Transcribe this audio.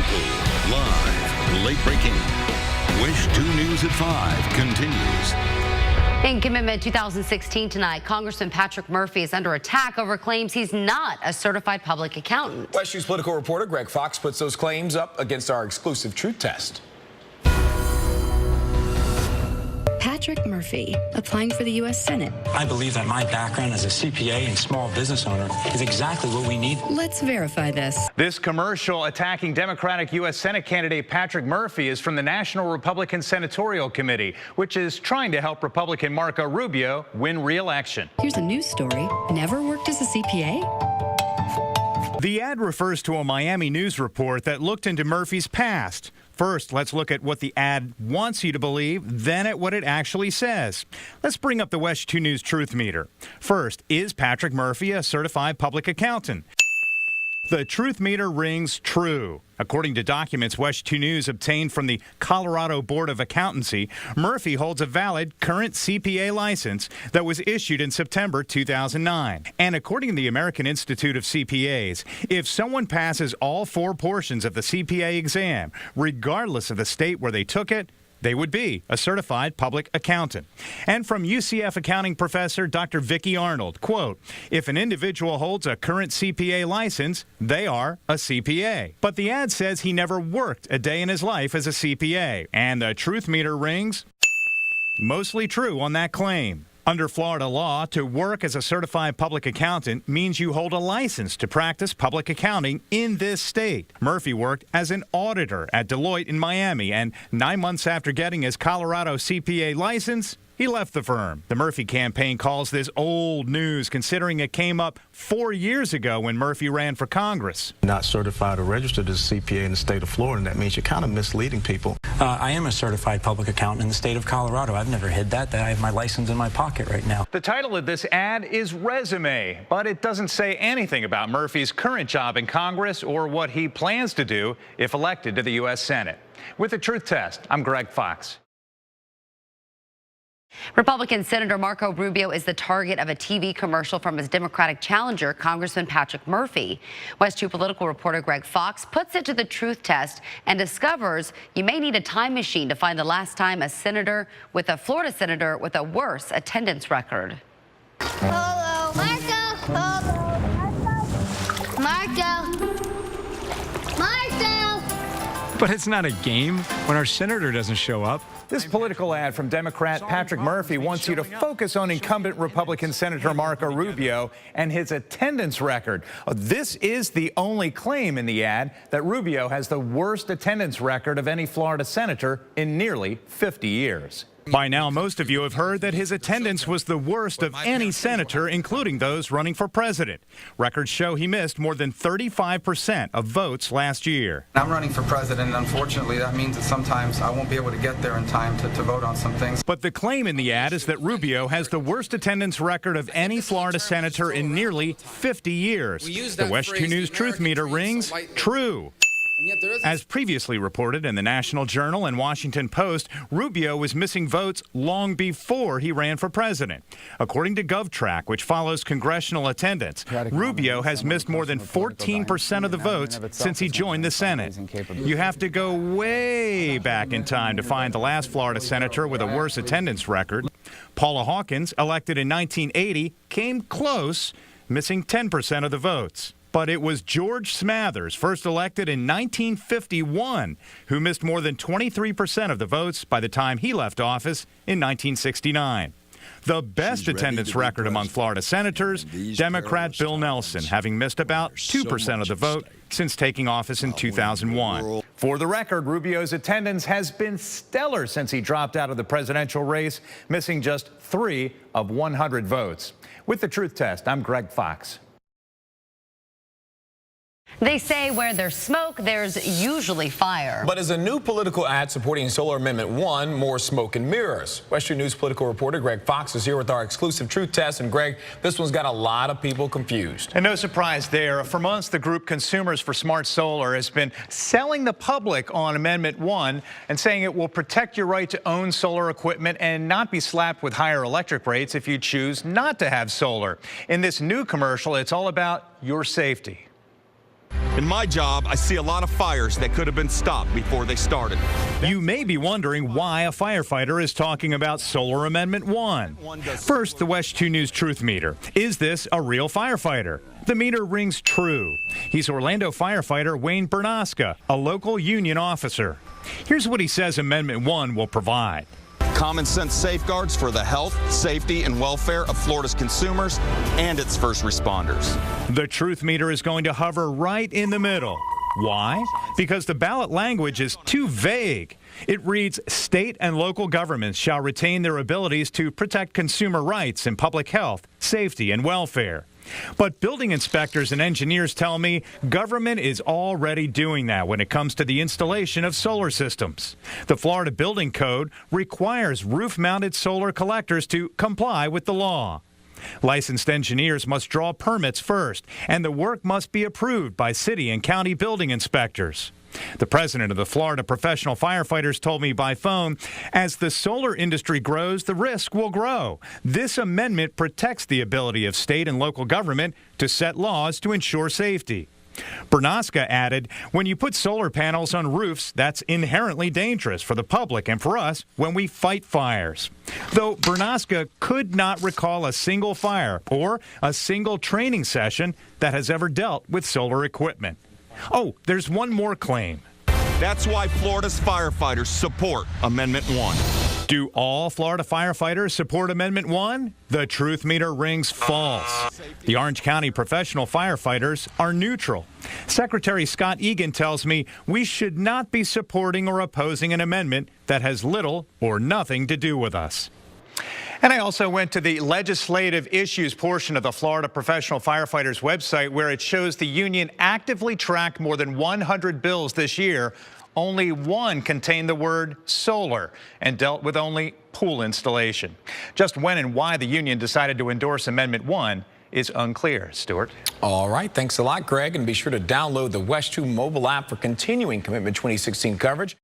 Local, live, late breaking. Wish 2 News at 5 continues. In Commitment 2016 tonight, Congressman Patrick Murphy is under attack over claims he's not a certified public accountant. West News political reporter Greg Fox puts those claims up against our exclusive truth test. Patrick Murphy, applying for the U.S. Senate. I believe that my background as a CPA and small business owner is exactly what we need. Let's verify this. This commercial attacking Democratic U.S. Senate candidate Patrick Murphy is from the National Republican Senatorial Committee, which is trying to help Republican Marco Rubio win re-election. Here's a news story. Never worked as a CPA? The ad refers to a Miami news report that looked into Murphy's past. First, let's look at what the ad wants you to believe, then at what it actually says. Let's bring up the West 2 News Truth Meter. First, is Patrick Murphy a certified public accountant? The truth meter rings true. According to documents West 2 News obtained from the Colorado Board of Accountancy, Murphy holds a valid current CPA license that was issued in September 2009. And according to the American Institute of CPAs, if someone passes all 4 portions of the CPA exam, regardless of the state where they took it, they would be a certified public accountant. And from UCF accounting professor Dr. Vicki Arnold, quote, if an individual holds a current CPA license, they are a CPA. But the ad says he never worked a day in his life as a CPA. And the truth meter rings mostly true on that claim. Under Florida law, to work as a certified public accountant means you hold a license to practice public accounting in this state. Murphy worked as an auditor at Deloitte in Miami, and 9 months after getting his Colorado CPA license, he left the firm. The Murphy campaign calls this old news, considering it came up 4 years ago when Murphy ran for Congress. Not certified or registered as a CPA in the state of Florida, and that means you're kind of misleading people. I am a certified public accountant in the state of Colorado. I've never hid that. I have my license in my pocket right now. The title of this ad is Resume, but it doesn't say anything about Murphy's current job in Congress or what he plans to do if elected to the U.S. Senate. With the Truth Test, I'm Greg Fox. Republican Senator Marco Rubio is the target of a TV commercial from his Democratic challenger, Congressman Patrick Murphy. West 2 political reporter Greg Fox puts it to the truth test and discovers you may need a time machine to find the last time a Florida senator with a worse attendance record. Hello, Marco. Hello, Marco. Marco. But it's not a game when our senator doesn't show up. This political ad from Democrat Patrick Murphy wants you to focus on incumbent Republican Senator Marco Rubio and his attendance record. This is the only claim in the ad that Rubio has the worst attendance record of any Florida senator in nearly 50 years. By now, most of you have heard that his attendance was the worst of any senator, including those running for president. Records show he missed more than 35% of votes last year. I'm running for president, and unfortunately, that means that sometimes I won't be able to get there in time to vote on some things. But the claim in the ad is that Rubio has the worst attendance record of any Florida senator in nearly 50 years. The West 2 News Truth Meter rings true. As previously reported in the National Journal and Washington Post, Rubio was missing votes long before he ran for president. According to GovTrack, which follows congressional attendance, Rubio has missed more than 14% of the votes since he joined the Senate. You have to go way back in time to find the last Florida senator with a worse attendance record. Paula Hawkins, elected in 1980, came close, missing 10% of the votes. But it was George Smathers, first elected in 1951, who missed more than 23% of the votes by the time he left office in 1969. The best attendance record among Florida senators, Democrat Bill Nelson, having missed about 2% of the vote since taking office in 2001. For the record, Rubio's attendance has been stellar since he dropped out of the presidential race, missing just 3 of 100 votes. With the Truth Test, I'm Greg Fox. They say where there's smoke, there's usually fire. But as a new political ad supporting Solar Amendment 1, more smoke and mirrors. Western News political reporter Greg Fox is here with our exclusive truth test. And Greg, this one's got a lot of people confused. And no surprise there. For months, the group Consumers for Smart Solar has been selling the public on Amendment 1 and saying it will protect your right to own solar equipment and not be slapped with higher electric rates if you choose not to have solar. In this new commercial, it's all about your safety. In my job, I see a lot of fires that could have been stopped before they started. You may be wondering why a firefighter is talking about Solar Amendment 1. First, the West 2 News Truth Meter. Is this a real firefighter? The meter rings true. He's Orlando firefighter Wayne Bernosca, a local union officer. Here's what he says Amendment 1 will provide. Common sense safeguards for the health, safety, and welfare of Florida's consumers and its first responders. The truth meter is going to hover right in the middle. Why? Because the ballot language is too vague. It reads, state and local governments shall retain their abilities to protect consumer rights and public health, safety, and welfare. But building inspectors and engineers tell me government is already doing that when it comes to the installation of solar systems. The Florida Building Code requires roof-mounted solar collectors to comply with the law. Licensed engineers must draw permits first, and the work must be approved by city and county building inspectors. The president of the Florida Professional Firefighters told me by phone, as the solar industry grows, the risk will grow. This amendment protects the ability of state and local government to set laws to ensure safety. Bernosca added, when you put solar panels on roofs, that's inherently dangerous for the public and for us when we fight fires. Though Bernosca could not recall a single fire or a single training session that has ever dealt with solar equipment. Oh, there's one more claim. That's why Florida's firefighters support Amendment 1. Do all Florida firefighters support Amendment 1? The truth meter rings false. The Orange County professional firefighters are neutral. Secretary Scott Egan tells me we should not be supporting or opposing an amendment that has little or nothing to do with us. And I also went to the legislative issues portion of the Florida Professional Firefighters website, where it shows the union actively tracked more than 100 bills this year. Only one contained the word solar and dealt with only pool installation. Just when and why the union decided to endorse Amendment 1 is unclear. Stuart? All right. Thanks a lot, Greg. And be sure to download the West 2 mobile app for continuing Commitment 2016 coverage.